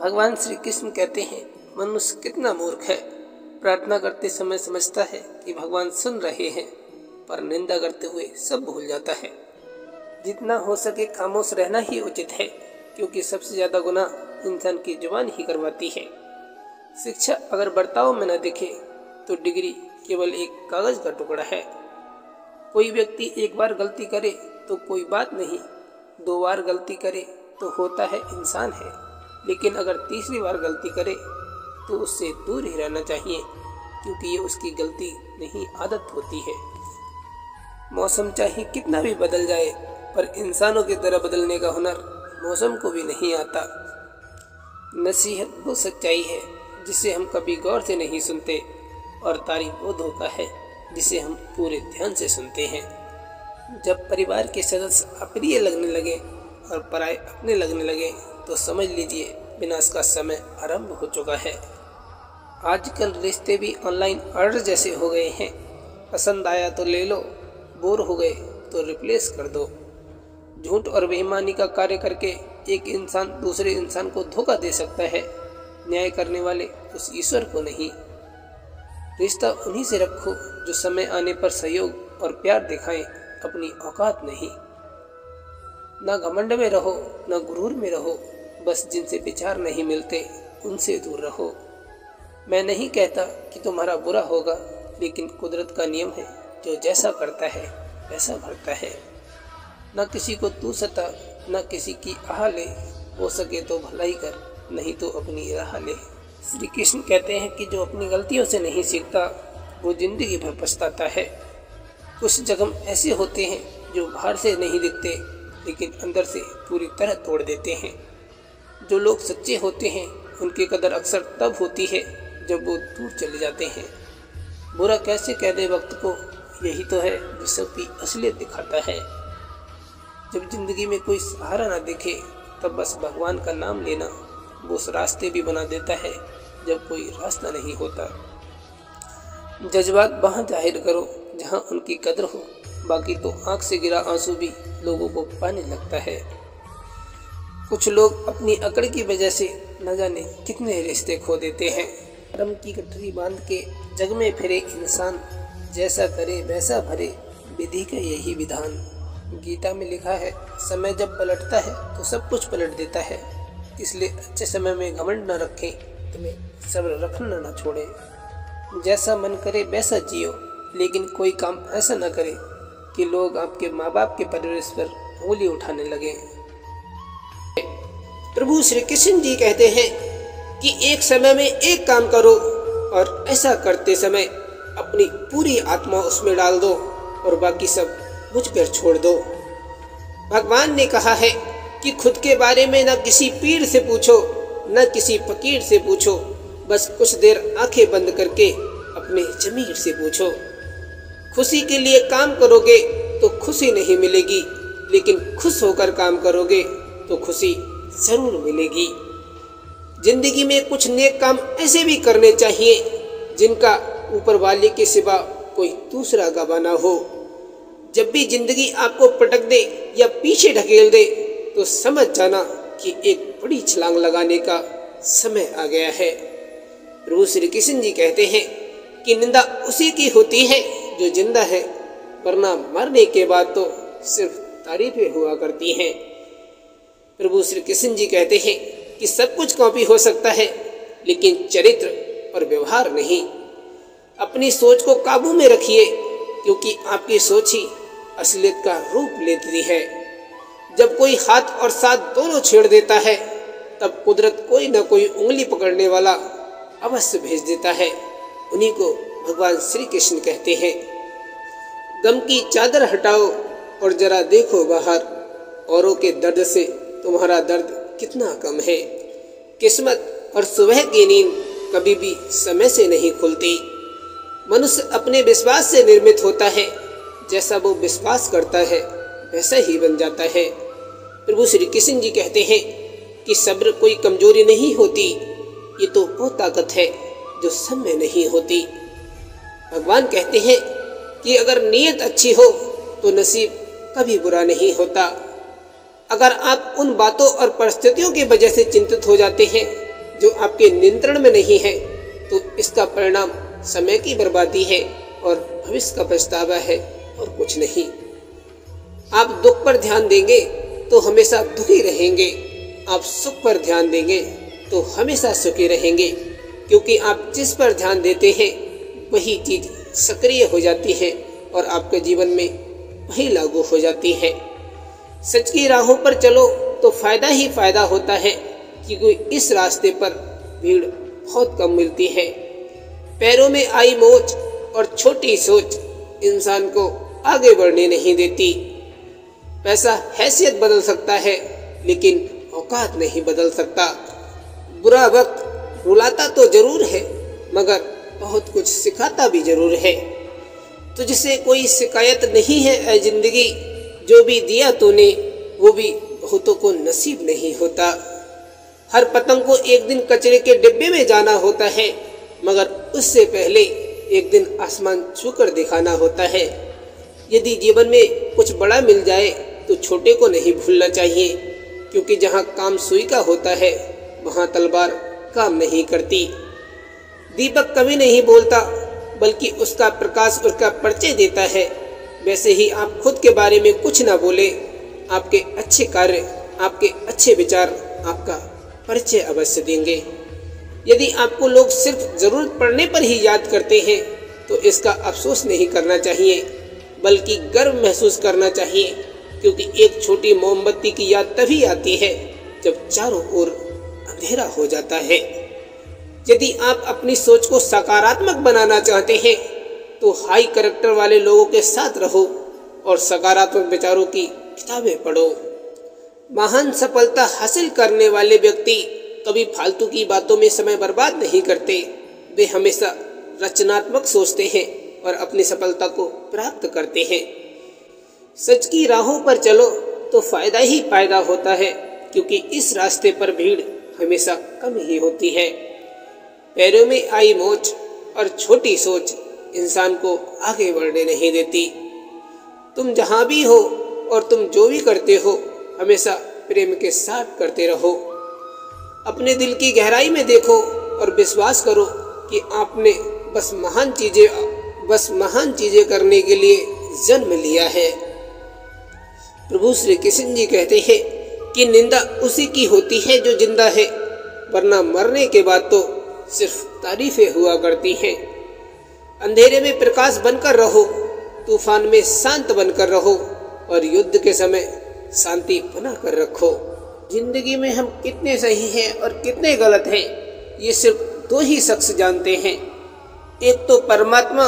भगवान श्री कृष्ण कहते हैं, मनुष्य कितना मूर्ख है। प्रार्थना करते समय समझता है कि भगवान सुन रहे हैं, पर निंदा करते हुए सब भूल जाता है। जितना हो सके खामोश रहना ही उचित है, क्योंकि सबसे ज्यादा गुनाह इंसान की जुबान ही करवाती है। शिक्षा अगर बर्ताव में न दिखे तो डिग्री केवल एक कागज का टुकड़ा है। कोई व्यक्ति एक बार गलती करे तो कोई बात नहीं, 2 बार गलती करे तो होता है इंसान है, लेकिन अगर तीसरी बार गलती करे तो उससे दूर ही रहना चाहिए, क्योंकि ये उसकी गलती नहीं आदत होती है। मौसम चाहे कितना भी बदल जाए, पर इंसानों की तरह बदलने का हुनर मौसम को भी नहीं आता। नसीहत वो सच्चाई है जिसे हम कभी गौर से नहीं सुनते, और तारीफ वो धोखा है जिसे हम पूरे ध्यान से सुनते हैं। जब परिवार के सदस्य अप्रिय लगने लगे और पराये अपने लगने लगे तो समझ लीजिए विनाश का समय आरंभ हो चुका है। आजकल रिश्ते भी ऑनलाइन ऑर्डर जैसे हो गए हैं। पसंद आया तो ले लो, बोर हो गए तो रिप्लेस कर दो। झूठ और बेईमानी का कार्य करके एक इंसान दूसरे इंसान को धोखा दे सकता है, न्याय करने वाले उस ईश्वर को नहीं। रिश्ता उन्हीं से रखो जो समय आने पर सहयोग और प्यार दिखाएं, अपनी औकात नहीं। ना घमंड में रहो, ना गुरूर में रहो, बस जिनसे विचार नहीं मिलते उनसे दूर रहो। मैं नहीं कहता कि तुम्हारा बुरा होगा, लेकिन कुदरत का नियम है, जो जैसा करता है वैसा भरता है। ना किसी को तू सता, ना किसी की आह ले, हो सके तो भलाई कर, नहीं तो अपनी राह ले। श्री कृष्ण कहते हैं कि जो अपनी गलतियों से नहीं सीखता वो जिंदगी भर पछताता है। कुछ जख्म ऐसे होते हैं जो बाहर से नहीं दिखते, लेकिन अंदर से पूरी तरह तोड़ देते हैं। जो लोग सच्चे होते हैं उनकी कदर अक्सर तब होती है जब वो दूर चले जाते हैं। बुरा कैसे कह दे वक्त को, यही तो है जो सबकी असलियत दिखाता है। जब जिंदगी में कोई सहारा ना दिखे तब बस भगवान का नाम लेना वो उस रास्ते भी बना देता है जब कोई रास्ता नहीं होता। जज्बात वहाँ जाहिर करो जहाँ उनकी कदर हो, बाकी तो आंख से गिरा आंसू भी लोगों को पाने लगता है। कुछ लोग अपनी अकड़ की वजह से न जाने कितने रिश्ते खो देते हैं। कर्म की गठरी बांध के जग में फिरे इंसान, जैसा करे वैसा भरे, विधि का यही विधान। गीता में लिखा है, समय जब पलटता है तो सब कुछ पलट देता है। इसलिए अच्छे समय में घमंड न रखें, तुम्हें सब्र रखना न छोड़ें। जैसा मन करे वैसा जियो, लेकिन कोई काम ऐसा न करे कि लोग आपके माँ बाप के परवरिश पर उंगली उठाने लगे। प्रभु श्री कृष्ण जी कहते हैं कि एक समय में एक काम करो, और ऐसा करते समय अपनी पूरी आत्मा उसमें डाल दो और बाकी सब मुझ पर छोड़ दो। भगवान ने कहा है कि खुद के बारे में न किसी पीर से पूछो, न किसी फकीर से पूछो, बस कुछ देर आंखें बंद करके अपने जमीर से पूछो। खुशी के लिए काम करोगे तो खुशी नहीं मिलेगी, लेकिन खुश होकर काम करोगे तो खुशी जरूर मिलेगी। जिंदगी में कुछ नेक काम ऐसे भी करने चाहिए जिनका ऊपर वाले के सिवा कोई दूसरा गवाह ना हो। जब भी जिंदगी आपको पटक दे या पीछे ढकेल दे तो समझ जाना कि एक बड़ी छलांग लगाने का समय आ गया है। प्रभु श्री कृष्ण जी कहते हैं कि निंदा उसी की होती है जो जिंदा है, वरना मरने के बाद तो सिर्फ तारीफें हुआ करती हैं। प्रभु श्री कृष्ण जी कहते हैं कि सब कुछ कॉपी हो सकता है, लेकिन चरित्र और व्यवहार नहीं। अपनी सोच को काबू में रखिए, क्योंकि आपकी सोच ही असलियत का रूप लेती है। जब कोई हाथ और साथ दोनों छेड़ देता है, तब कुदरत कोई न कोई उंगली पकड़ने वाला अवश्य भेज देता है। उन्हीं को भगवान श्री कृष्ण कहते हैं। गम की चादर हटाओ और जरा देखो बाहर, औरों के दर्द से तुम्हारा दर्द कितना कम है। किस्मत और सुबह की नींद कभी भी समय से नहीं खुलती। मनुष्य अपने विश्वास से निर्मित होता है, जैसा वो विश्वास करता है वैसा ही बन जाता है। प्रभु श्री कृष्ण जी कहते हैं कि सब्र कोई कमजोरी नहीं होती, ये तो वो ताकत है जो सब में नहीं होती। भगवान कहते हैं कि अगर नीयत अच्छी हो तो नसीब कभी बुरा नहीं होता। अगर आप उन बातों और परिस्थितियों की वजह से चिंतित हो जाते हैं जो आपके नियंत्रण में नहीं है तो इसका परिणाम समय की बर्बादी है और भविष्य का पछतावा है और कुछ नहीं। आप दुख पर ध्यान देंगे तो हमेशा दुखी रहेंगे, आप सुख पर ध्यान देंगे तो हमेशा सुखी रहेंगे, क्योंकि आप जिस पर ध्यान देते हैं वही चीज सक्रिय हो जाती है और आपके जीवन में वही लागू हो जाती है। सच की राहों पर चलो तो फायदा ही फायदा होता है, क्योंकि इस रास्ते पर भीड़ बहुत कम मिलती है। पैरों में आई मोच और छोटी सोच इंसान को आगे बढ़ने नहीं देती। पैसा हैसियत बदल सकता है लेकिन औकात नहीं बदल सकता। बुरा वक्त रुलाता तो जरूर है मगर बहुत कुछ सिखाता भी जरूर है। तुझसे कोई शिकायत नहीं है ऐ जिंदगी, जो भी दिया तूने वो भी बहुतों को नसीब नहीं होता। हर पतंग को एक दिन कचरे के डिब्बे में जाना होता है, मगर उससे पहले एक दिन आसमान छूकर दिखाना होता है। यदि जीवन में कुछ बड़ा मिल जाए तो छोटे को नहीं भूलना चाहिए, क्योंकि जहाँ काम सुई का होता है वहाँ तलवार काम नहीं करती। दीपक कभी नहीं बोलता बल्कि उसका प्रकाश उसका परिचय देता है। वैसे ही आप खुद के बारे में कुछ ना बोले, आपके अच्छे कार्य, आपके अच्छे विचार आपका परिचय अवश्य देंगे। यदि आपको लोग सिर्फ जरूरत पड़ने पर ही याद करते हैं तो इसका अफसोस नहीं करना चाहिए, बल्कि गर्व महसूस करना चाहिए, क्योंकि एक छोटी मोमबत्ती की याद तभी आती है जब चारों ओर अंधेरा हो जाता है। यदि आप अपनी सोच को सकारात्मक बनाना चाहते हैं तो हाई कैरेक्टर वाले लोगों के साथ रहो और सकारात्मक विचारों की किताबें पढ़ो। महान सफलता हासिल करने वाले व्यक्ति कभी फालतू की बातों में समय बर्बाद नहीं करते। वे हमेशा रचनात्मक सोचते हैं और अपनी सफलता को प्राप्त करते हैं। सच की राहों पर चलो तो फायदा ही फायदा होता है, क्योंकि इस रास्ते पर भीड़ हमेशा कम ही होती है। पैरों में आई मोच और छोटी सोच इंसान को आगे बढ़ने नहीं देती। तुम जहाँ भी हो और तुम जो भी करते हो हमेशा प्रेम के साथ करते रहो। अपने दिल की गहराई में देखो और विश्वास करो कि आपने बस महान चीजें करने के लिए जन्म लिया है। प्रभु श्री कृष्ण जी कहते हैं कि निंदा उसी की होती है जो जिंदा है, वरना मरने के बाद तो सिर्फ तारीफें हुआ करती हैं। अंधेरे में प्रकाश बनकर रहो, तूफान में शांत बनकर रहो और युद्ध के समय शांति बना कर रखो। जिंदगी में हम कितने सही हैं और कितने गलत हैं ये सिर्फ दो ही शख्स जानते हैं, एक तो परमात्मा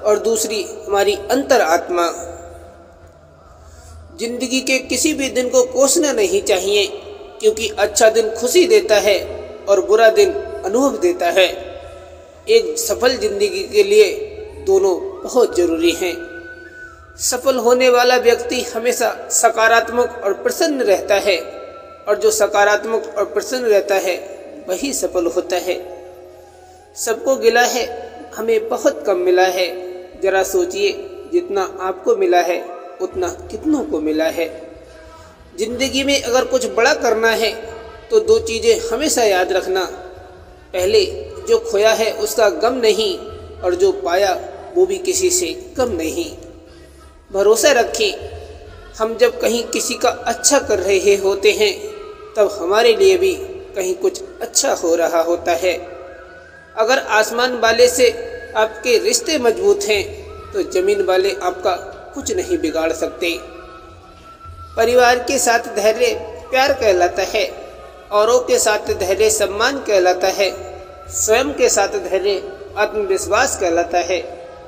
और दूसरी हमारी अंतर आत्मा। जिंदगी के किसी भी दिन को कोसना नहीं चाहिए, क्योंकि अच्छा दिन खुशी देता है और बुरा दिन अनुभव देता है। एक सफल जिंदगी के लिए दोनों बहुत जरूरी हैं। सफल होने वाला व्यक्ति हमेशा सकारात्मक और प्रसन्न रहता है, और जो सकारात्मक और प्रसन्न रहता है वही सफल होता है। सबको गिला है, हमें बहुत कम मिला है। जरा सोचिए, जितना आपको मिला है उतना कितनों को मिला है। जिंदगी में अगर कुछ बड़ा करना है तो दो चीजें हमेशा याद रखना। पहले, जो खोया है उसका गम नहीं, और जो पाया वो भी किसी से कम नहीं। भरोसा रखें, हम जब कहीं किसी का अच्छा कर रहे होते हैं तब हमारे लिए भी कहीं कुछ अच्छा हो रहा होता है। अगर आसमान वाले से आपके रिश्ते मजबूत हैं तो जमीन वाले आपका कुछ नहीं बिगाड़ सकते। परिवार के साथ धैर्य प्यार कहलाता है, औरों के साथ धैर्य सम्मान कहलाता है, स्वयं के साथ धैर्य आत्मविश्वास कहलाता है,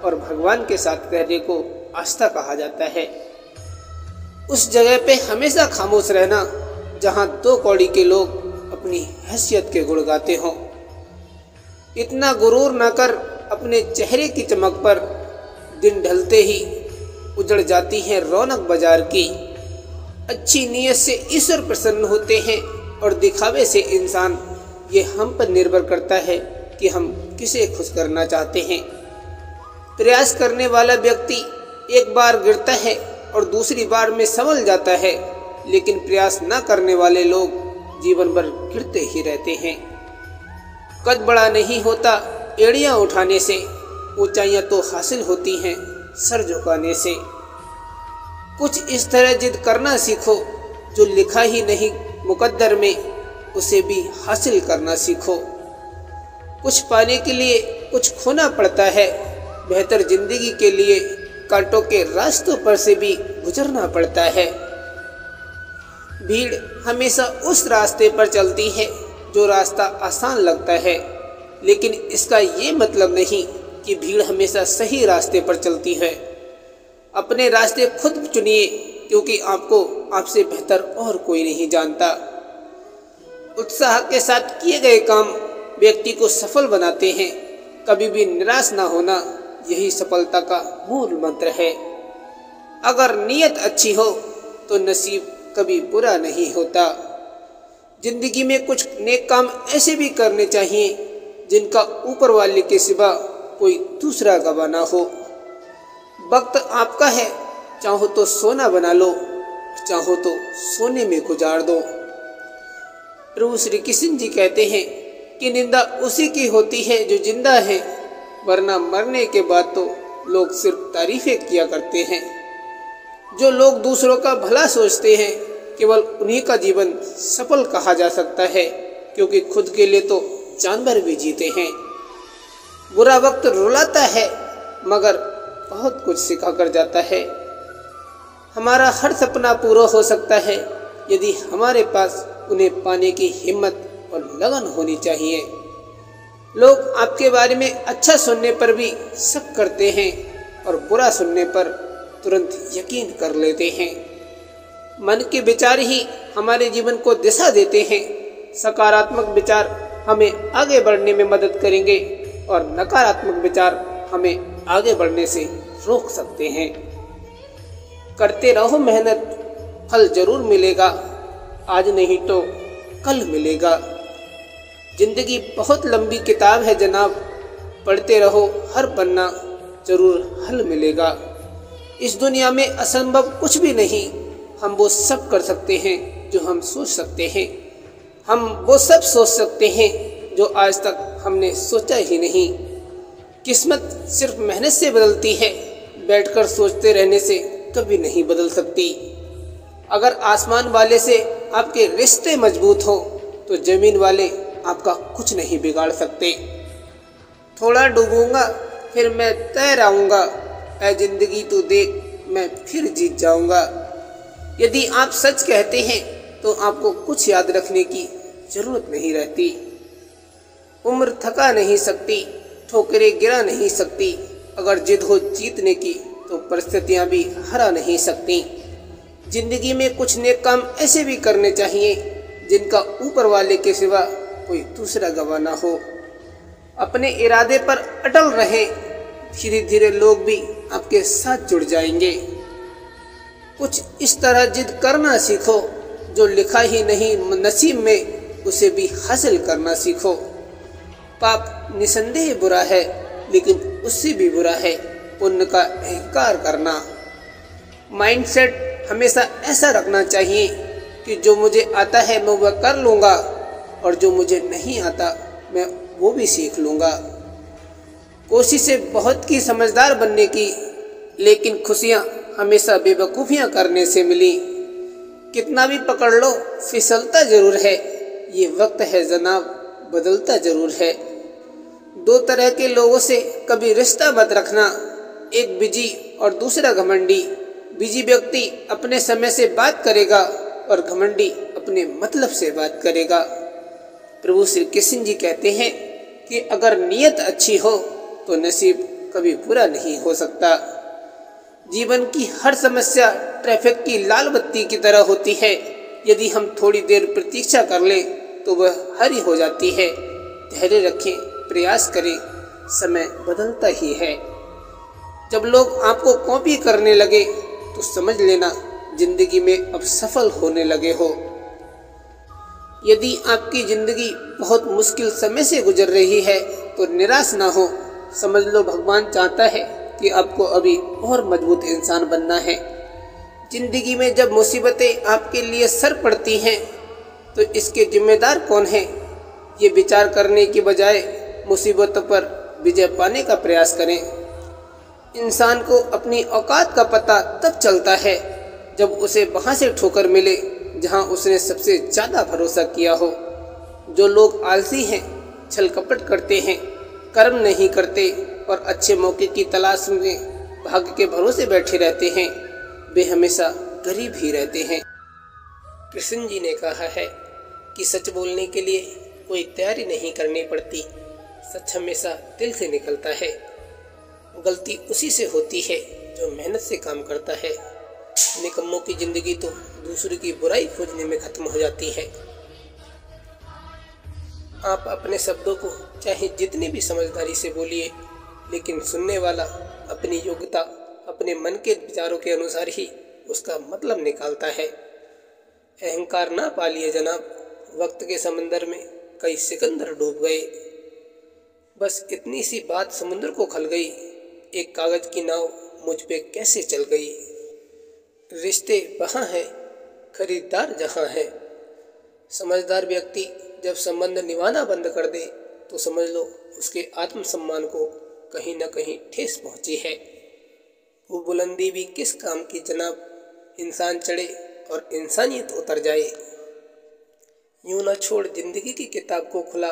और भगवान के साथ धैर्य को आस्था कहा जाता है। उस जगह पे हमेशा खामोश रहना जहाँ दो कौड़ी के लोग अपनी हैसियत के गुण गाते हों। इतना गुरूर न कर अपने चेहरे की चमक पर, दिन ढलते ही उजड़ जाती है रौनक बाजार की। अच्छी नीयत से ईश्वर प्रसन्न होते हैं और दिखावे से इंसान, ये हम पर निर्भर करता है कि हम किसे खुश करना चाहते हैं। प्रयास करने वाला व्यक्ति एक बार गिरता है और दूसरी बार में संभल जाता है, लेकिन प्रयास न करने वाले लोग जीवन भर गिरते ही रहते हैं। कद बड़ा नहीं होता एड़ियां उठाने से, ऊंचाइयां तो हासिल होती हैं सर झुकाने से। कुछ इस तरह जिद करना सीखो, जो लिखा ही नहीं मुकद्दर में उसे भी हासिल करना सीखो। कुछ पाने के लिए कुछ खोना पड़ता है, बेहतर जिंदगी के लिए कांटों के रास्तों पर से भी गुजरना पड़ता है। भीड़ हमेशा उस रास्ते पर चलती है जो रास्ता आसान लगता है, लेकिन इसका ये मतलब नहीं कि भीड़ हमेशा सही रास्ते पर चलती है। अपने रास्ते खुद चुनिए, क्योंकि आपको आपसे बेहतर और कोई नहीं जानता। उत्साह के साथ किए गए काम व्यक्ति को सफल बनाते हैं। कभी भी निराश ना होना, यही सफलता का मूल मंत्र है। अगर नीयत अच्छी हो तो नसीब कभी बुरा नहीं होता। जिंदगी में कुछ नेक काम ऐसे भी करने चाहिए जिनका ऊपर वाले के सिवा कोई दूसरा गवाह ना हो। वक्त आपका है, चाहो तो सोना बना लो, चाहो तो सोने में गुजार दो। प्रभु श्री कृष्ण जी कहते हैं कि निंदा उसी की होती है जो जिंदा है, वरना मरने के बाद तो लोग सिर्फ तारीफें किया करते हैं। जो लोग दूसरों का भला सोचते हैं, केवल उन्हीं का जीवन सफल कहा जा सकता है, क्योंकि खुद के लिए तो जानवर भी जीते हैं। बुरा वक्त रुलाता है, मगर बहुत कुछ सिखा कर जाता है। हमारा हर सपना पूरा हो सकता है यदि हमारे पास उन्हें पाने की हिम्मत और लगन होनी चाहिए। लोग आपके बारे में अच्छा सुनने पर भी शक करते हैं और बुरा सुनने पर तुरंत यकीन कर लेते हैं। मन के विचार ही हमारे जीवन को दिशा देते हैं। सकारात्मक विचार हमें आगे बढ़ने में मदद करेंगे और नकारात्मक विचार हमें आगे बढ़ने से रोक सकते हैं। करते रहो मेहनत, फल जरूर मिलेगा, आज नहीं तो कल मिलेगा। जिंदगी बहुत लंबी किताब है जनाब, पढ़ते रहो हर पन्ना, जरूर हल मिलेगा। इस दुनिया में असंभव कुछ भी नहीं, हम वो सब कर सकते हैं जो हम सोच सकते हैं। हम वो सब सोच सकते हैं जो आज तक हमने सोचा ही नहीं। किस्मत सिर्फ मेहनत से बदलती है, बैठकर सोचते रहने से कभी नहीं बदल सकती। अगर आसमान वाले से आपके रिश्ते मजबूत हो तो जमीन वाले आपका कुछ नहीं बिगाड़ सकते। थोड़ा डूबूंगा फिर मैं तैर आऊंगा, ऐ जिंदगी तू देख मैं फिर जीत जाऊंगा। यदि आप सच कहते हैं तो आपको कुछ याद रखने की जरूरत नहीं रहती। उम्र थका नहीं सकती, ठोकरें गिरा नहीं सकती। अगर जिद हो जीतने की तो परिस्थितियां भी हरा नहीं सकती। जिंदगी में कुछ नेक काम ऐसे भी करने चाहिए जिनका ऊपर वाले के सिवा कोई दूसरा गवाह ना हो। अपने इरादे पर अटल रहें, धीरे धीरे लोग भी आपके साथ जुड़ जाएंगे। कुछ इस तरह जिद करना सीखो, जो लिखा ही नहीं नसीब में उसे भी हासिल करना सीखो। पाप निसंदेह बुरा है, लेकिन उससे भी बुरा है पुण्य का अहंकार करना। माइंडसेट हमेशा ऐसा रखना चाहिए कि जो मुझे आता है मैं वह कर लूँगा और जो मुझे नहीं आता मैं वो भी सीख लूँगा। कोशिशें बहुत की समझदार बनने की, लेकिन खुशियाँ हमेशा बेवकूफ़ियाँ करने से मिली। कितना भी पकड़ लो फिसलता जरूर है, ये वक्त है जनाब बदलता जरूर है। दो तरह के लोगों से कभी रिश्ता मत रखना, एक बिजी और दूसरा घमंडी। बिजी व्यक्ति अपने समय से बात करेगा और घमंडी अपने मतलब से बात करेगा। प्रभु श्री कृष्ण जी कहते हैं कि अगर नीयत अच्छी हो तो नसीब कभी बुरा नहीं हो सकता। जीवन की हर समस्या ट्रैफिक की लाल बत्ती की तरह होती है, यदि हम थोड़ी देर प्रतीक्षा कर लें तो वह हरी हो जाती है। धैर्य रखें, प्रयास करें, समय बदलता ही है। जब लोग आपको कॉपी करने लगे तो समझ लेना जिंदगी में अब सफल होने लगे हो। यदि आपकी जिंदगी बहुत मुश्किल समय से गुजर रही है तो निराश ना हो, समझ लो भगवान चाहता है कि आपको अभी और मजबूत इंसान बनना है। जिंदगी में जब मुसीबतें आपके लिए सर पड़ती हैं तो इसके जिम्मेदार कौन है? ये विचार करने की बजाय मुसीबतों पर विजय पाने का प्रयास करें। इंसान को अपनी औकात का पता तब चलता है जब उसे वहाँ से ठोकर मिले जहाँ उसने सबसे ज़्यादा भरोसा किया हो। जो लोग आलसी हैं, छल कपट करते हैं, कर्म नहीं करते और अच्छे मौके की तलाश में भाग्य के भरोसे बैठे रहते हैं, वे हमेशा गरीब ही रहते हैं। कृष्ण जी ने कहा है कि सच बोलने के लिए कोई तैयारी नहीं करनी पड़ती, सच हमेशा दिल से निकलता है। गलती उसी से होती है जो मेहनत से काम करता है। निकम्मों की जिंदगी तो दूसरे की बुराई खोजने में खत्म हो जाती है। आप अपने शब्दों को चाहे जितनी भी समझदारी से बोलिए, लेकिन सुनने वाला अपनी योग्यता, अपने मन के विचारों के अनुसार ही उसका मतलब निकालता है। अहंकार ना पालिए जनाब, वक्त के समंदर में कई सिकंदर डूब गए। बस इतनी सी बात समुद्र को खल गई, एक कागज की नाव मुझ पे कैसे चल गई। रिश्ते वहाँ हैं, खरीदार जहाँ है। समझदार व्यक्ति जब संबंध निभाना बंद कर दे तो समझ लो उसके आत्मसम्मान को कहीं न कहीं ठेस पहुंची है। वो बुलंदी भी किस काम की जनाब, इंसान चढ़े और इंसानियत उतर जाए। यूं न छोड़ जिंदगी की किताब को खुला,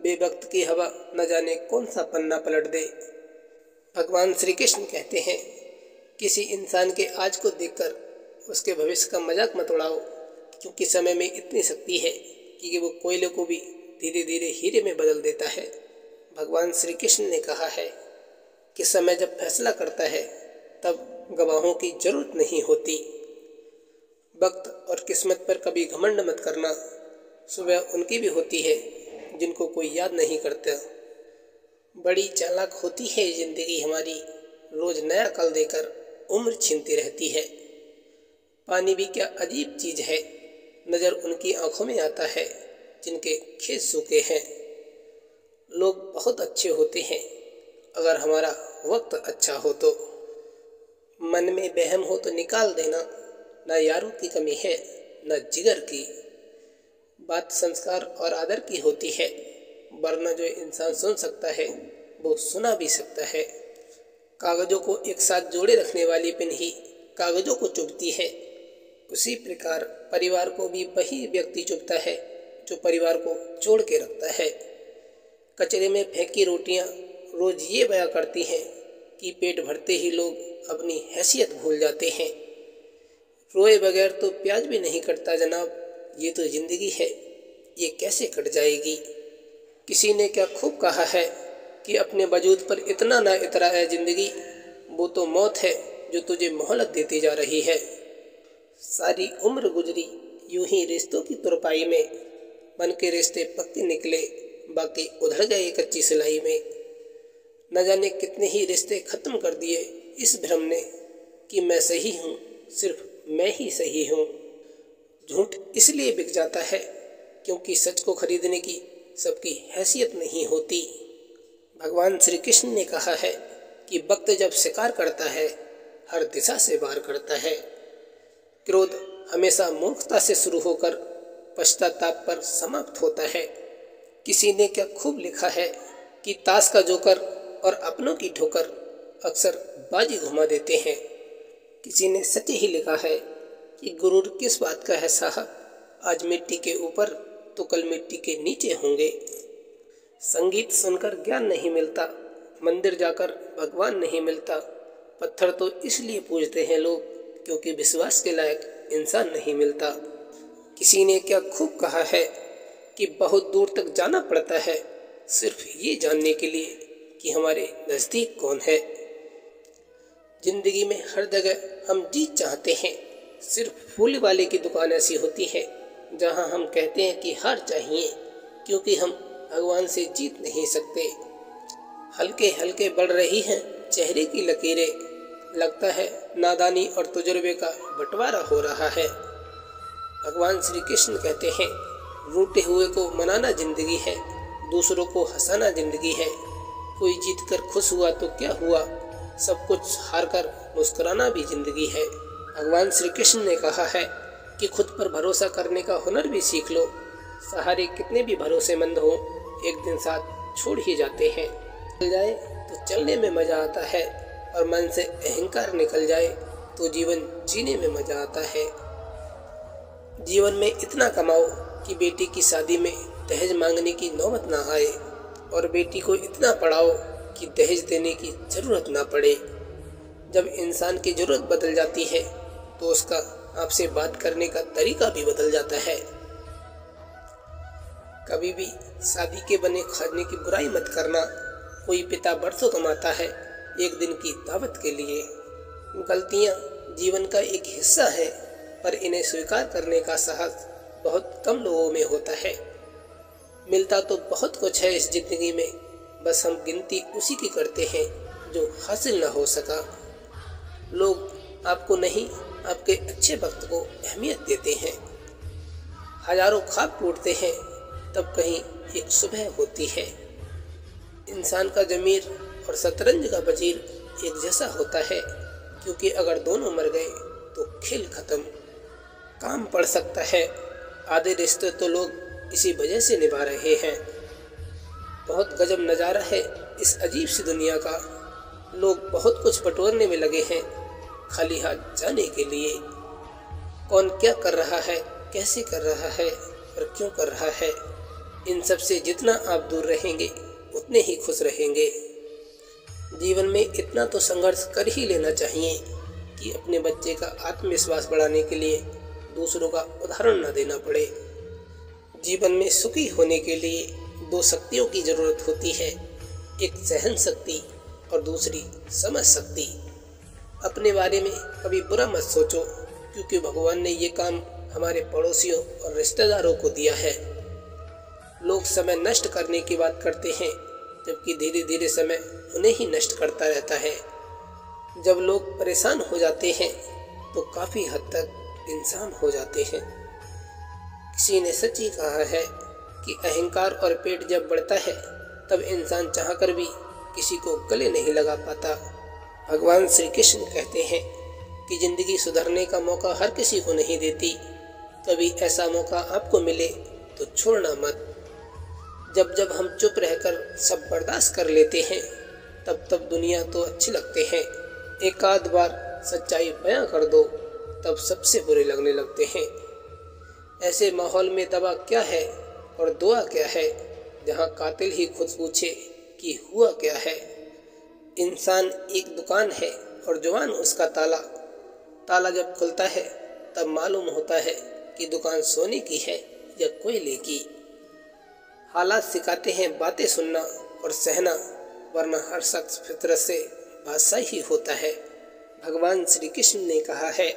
बेवक्त की हवा न जाने कौन सा पन्ना पलट दे। भगवान श्री कृष्ण कहते हैं, किसी इंसान के आज को देखकर उसके भविष्य का मजाक मत उड़ाओ, क्योंकि समय में इतनी शक्ति है कि वो कोयले को भी धीरे धीरे हीरे में बदल देता है। भगवान श्री कृष्ण ने कहा है कि समय जब फैसला करता है तब गवाहों की जरूरत नहीं होती। वक्त और किस्मत पर कभी घमंड मत करना, सुबह उनकी भी होती है जिनको कोई याद नहीं करता। बड़ी चालाक होती है जिंदगी हमारी, रोज नया कल देकर उम्र छीनती रहती है। पानी भी क्या अजीब चीज है, नजर उनकी आंखों में आता है जिनके खेत सूखे हैं। लोग बहुत अच्छे होते हैं अगर हमारा वक्त अच्छा हो तो। मन में बहम हो तो निकाल देना, ना यारों की कमी है ना जिगर की। बात संस्कार और आदर की होती है, वरना जो इंसान सुन सकता है वो सुना भी सकता है। कागजों को एक साथ जोड़े रखने वाली पिन ही कागजों को चुभती है, उसी प्रकार परिवार को भी वही व्यक्ति चुभता है जो परिवार को जोड़ के रखता है। कचरे में फेंकी रोटियां रोज ये बयां करती हैं कि पेट भरते ही लोग अपनी हैसियत भूल जाते हैं। रोए बगैर तो प्याज भी नहीं कटता जनाब, ये तो जिंदगी है, ये कैसे कट जाएगी। किसी ने क्या खूब कहा है कि अपने वजूद पर इतना ना इतरा है जिंदगी, वो तो मौत है जो तुझे मोहलत देती जा रही है। सारी उम्र गुजरी यूं ही रिश्तों की तुरपाई में, मन के रिश्ते पक्के निकले बाकी उधड़ गए कच्ची सिलाई में। न जाने कितने ही रिश्ते खत्म कर दिए इस भ्रम ने कि मैं सही हूँ, सिर्फ मैं ही सही हूँ। झूठ इसलिए बिक जाता है क्योंकि सच को खरीदने की सबकी हैसियत नहीं होती। भगवान श्री कृष्ण ने कहा है कि वक्त जब शिकार करता है हर दिशा से वार करता है। क्रोध हमेशा मूर्खता से शुरू होकर पश्चाताप पर समाप्त होता है। किसी ने क्या खूब लिखा है कि ताश का जोकर और अपनों की ठोकर अक्सर बाजी घुमा देते हैं। किसी ने सच ही लिखा है कि गुरूर किस बात का है साहब, आज मिट्टी के ऊपर तो कल मिट्टी के नीचे होंगे। संगीत सुनकर ज्ञान नहीं मिलता, मंदिर जाकर भगवान नहीं मिलता। पत्थर तो इसलिए पूजते हैं लोग क्योंकि विश्वास के लायक इंसान नहीं मिलता। किसी ने क्या खूब कहा है कि बहुत दूर तक जाना पड़ता है सिर्फ ये जानने के लिए कि हमारे नज़दीक कौन है। जिंदगी में हर जगह हम जीत चाहते हैं, सिर्फ फूल वाले की दुकान ऐसी होती है जहां हम कहते हैं कि हार चाहिए क्योंकि हम भगवान से जीत नहीं सकते। हल्के हल्के बढ़ रही हैं चेहरे की लकीरें, लगता है नादानी और तजुर्बे का बंटवारा हो रहा है। भगवान श्री कृष्ण कहते हैं, रूठे हुए को मनाना जिंदगी है, दूसरों को हंसाना जिंदगी है। कोई जीत कर खुश हुआ तो क्या हुआ, सब कुछ हार कर मुस्कुराना भी जिंदगी है। भगवान श्री कृष्ण ने कहा है कि खुद पर भरोसा करने का हुनर भी सीख लो, सहारे कितने भी भरोसेमंद हो, एक दिन साथ छोड़ ही जाते हैं। चल जाए तो चलने में मजा आता है, और मन से अहंकार निकल जाए तो जीवन जीने में मजा आता है। जीवन में इतना कमाओ कि बेटी की शादी में दहेज मांगने की नौबत ना आए, और बेटी को इतना पढ़ाओ कि दहेज देने की जरूरत ना पड़े। जब इंसान की जरूरत बदल जाती है तो उसका आपसे बात करने का तरीका भी बदल जाता है। कभी भी शादी के बने खाने की बुराई मत करना। कोई पिता बरसों कमाता है एक दिन की दावत के लिए। गलतियां जीवन का एक हिस्सा है, पर इन्हें स्वीकार करने का साहस बहुत कम लोगों में होता है। मिलता तो बहुत कुछ है इस जिंदगी में, बस हम गिनती उसी की करते हैं जो हासिल न हो सका। लोग आपको नहीं, आपके अच्छे वक्त को अहमियत देते हैं। हजारों ख्वाब टूटते हैं, तब कहीं एक सुबह होती है। इंसान का जमीर और शतरंज का वजीर एक जैसा होता है, क्योंकि अगर दोनों मर गए तो खेल खत्म। काम पड़ सकता है, आधे रिश्ते तो लोग इसी वजह से निभा रहे हैं। बहुत गजब नज़ारा है इस अजीब सी दुनिया का। लोग बहुत कुछ बटोरने में लगे हैं खाली हाथ जाने के लिए। कौन क्या कर रहा है, कैसे कर रहा है और क्यों कर रहा है, इन सब से जितना आप दूर रहेंगे उतने ही खुश रहेंगे। जीवन में इतना तो संघर्ष कर ही लेना चाहिए कि अपने बच्चे का आत्मविश्वास बढ़ाने के लिए दूसरों का उदाहरण न देना पड़े। जीवन में सुखी होने के लिए दो शक्तियों की जरूरत होती है, एक सहन शक्ति और दूसरी समझ शक्ति। अपने बारे में कभी बुरा मत सोचो, क्योंकि भगवान ने ये काम हमारे पड़ोसियों और रिश्तेदारों को दिया है। लोग समय नष्ट करने की बात करते हैं, जबकि धीरे धीरे समय उन्हें ही नष्ट करता रहता है। जब लोग परेशान हो जाते हैं तो काफी हद तक इंसान हो जाते हैं। किसी ने सच ही कहा है कि अहंकार और पेट जब बढ़ता है तब इंसान चाहकर भी किसी को गले नहीं लगा पाता। भगवान श्री कृष्ण कहते हैं कि जिंदगी सुधरने का मौका हर किसी को नहीं देती। कभी ऐसा मौका आपको मिले तो छोड़ना मत। जब जब हम चुप रहकर सब बर्दाश्त कर लेते हैं तब तब दुनिया तो अच्छी लगते हैं। एक आध बार सच्चाई बयां कर दो तब सबसे बुरे लगने लगते हैं। ऐसे माहौल में दवा क्या है और दुआ क्या है, जहां कातिल ही खुद पूछे कि हुआ क्या है। इंसान एक दुकान है और जुबान उसका ताला। ताला जब खुलता है तब मालूम होता है कि दुकान सोने की है या कोयले की। हालात सिखाते हैं बातें सुनना और सहना, वरना हर शख्स फितरत से बादशाह ही होता है। भगवान श्री कृष्ण ने कहा है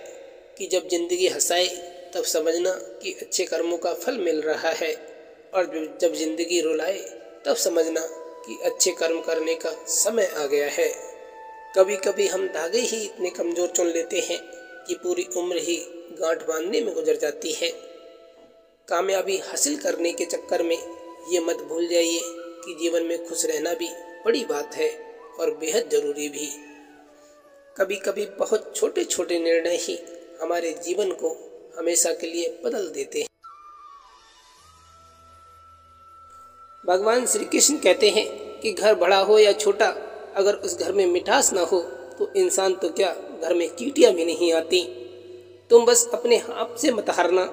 कि जब जिंदगी हंसाए तब समझना कि अच्छे कर्मों का फल मिल रहा है, और जब जिंदगी रुलाए तब समझना कि अच्छे कर्म करने का समय आ गया है। कभी कभी हम धागे ही इतने कमजोर चुन लेते हैं कि पूरी उम्र ही गांठ बांधने में गुजर जाती है। कामयाबी हासिल करने के चक्कर में ये मत भूल जाइए कि जीवन में खुश रहना भी बड़ी बात है और बेहद जरूरी भी। कभी कभी बहुत छोटे छोटे निर्णय ही हमारे जीवन को हमेशा के लिए बदल देते हैं। भगवान श्री कृष्ण कहते हैं कि घर बड़ा हो या छोटा, अगर उस घर में मिठास ना हो तो इंसान तो क्या, घर में चींटियां भी नहीं आती। तुम बस अपने आप से मत हारना,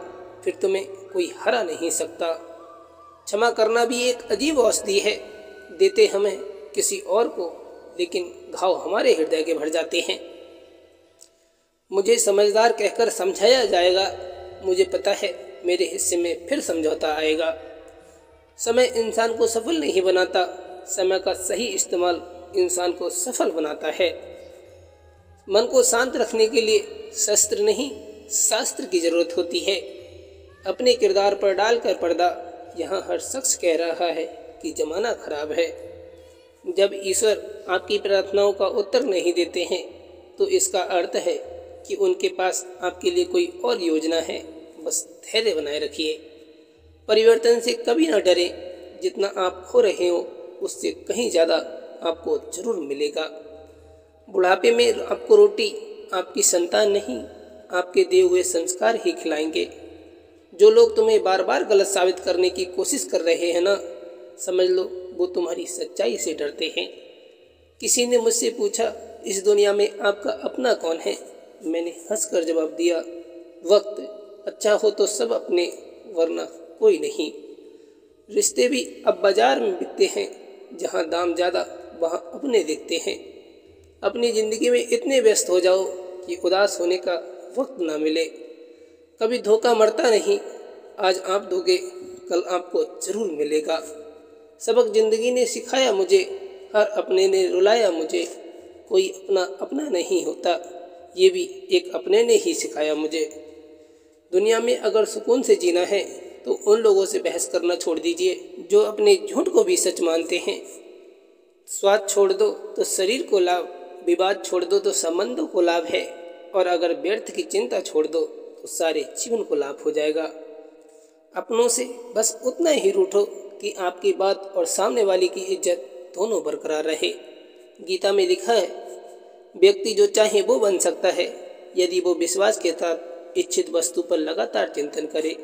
फिर तुम्हें कोई हरा नहीं सकता। क्षमा करना भी एक अजीब औषधि है। देते हमें किसी और को, लेकिन घाव हमारे हृदय के भर जाते हैं। मुझे समझदार कहकर समझाया जाएगा, मुझे पता है मेरे हिस्से में फिर समझौता आएगा। समय इंसान को सफल नहीं बनाता, समय का सही इस्तेमाल इंसान को सफल बनाता है। मन को शांत रखने के लिए शस्त्र नहीं, शास्त्र की जरूरत होती है। अपने किरदार पर डालकर पर्दा, यहाँ हर शख्स कह रहा है कि जमाना खराब है। जब ईश्वर आपकी प्रार्थनाओं का उत्तर नहीं देते हैं तो इसका अर्थ है कि उनके पास आपके लिए कोई और योजना है। बस धैर्य बनाए रखिए। परिवर्तन से कभी ना डरे। जितना आप खो रहे हो उससे कहीं ज़्यादा आपको जरूर मिलेगा। बुढ़ापे में आपको रोटी आपकी संतान नहीं, आपके दिए हुए संस्कार ही खिलाएंगे। जो लोग तुम्हें बार बार गलत साबित करने की कोशिश कर रहे हैं ना, समझ लो वो तुम्हारी सच्चाई से डरते हैं। किसी ने मुझसे पूछा, इस दुनिया में आपका अपना कौन है? मैंने हंसकर जवाब दिया, वक्त। अच्छा हो तो सब अपने, वरना कोई नहीं। रिश्ते भी अब बाजार में बिकते हैं, जहाँ दाम ज़्यादा वहाँ अपने दिखते हैं। अपनी ज़िंदगी में इतने व्यस्त हो जाओ कि उदास होने का वक्त ना मिले। कभी धोखा मरता नहीं, आज आप दोगे कल आपको जरूर मिलेगा। सबक ज़िंदगी ने सिखाया मुझे, हर अपने ने रुलाया मुझे। कोई अपना अपना नहीं होता, ये भी एक अपने ने ही सिखाया मुझे। दुनिया में अगर सुकून से जीना है तो उन लोगों से बहस करना छोड़ दीजिए जो अपने झूठ को भी सच मानते हैं। स्वाद छोड़ दो तो शरीर को लाभ, विवाद छोड़ दो तो संबंधों को लाभ है, और अगर व्यर्थ की चिंता छोड़ दो तो सारे जीवन को लाभ हो जाएगा। अपनों से बस उतना ही रूठो कि आपकी बात और सामने वाले की इज्जत दोनों बरकरार रहे। गीता में लिखा है, व्यक्ति जो चाहे वो बन सकता है यदि वो विश्वास के साथ इच्छित वस्तु पर लगातार चिंतन करे।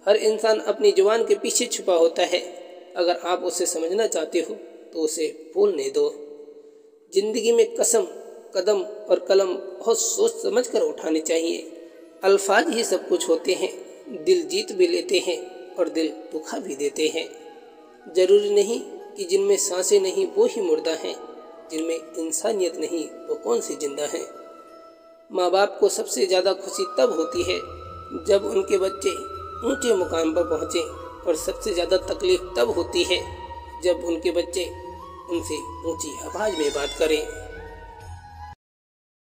हर इंसान अपनी जुबान के पीछे छुपा होता है, अगर आप उसे समझना चाहते हो तो उसे बोलने दो। जिंदगी में कसम, कदम और कलम बहुत सोच समझ कर उठाने चाहिए। अल्फाज ही सब कुछ होते हैं, दिल जीत भी लेते हैं और दिल दुखा भी देते हैं। जरूरी नहीं कि जिनमें सांसें नहीं वो ही मुर्दा हैं, जिनमें इंसानियत नहीं वो कौन सी जिंदा हैं। माँ बाप को सबसे ज़्यादा खुशी तब होती है जब उनके बच्चे ऊंचे मुकाम पर पहुँचे, और सबसे ज़्यादा तकलीफ तब होती है जब उनके बच्चे उनसे ऊंची आवाज़ में बात करें।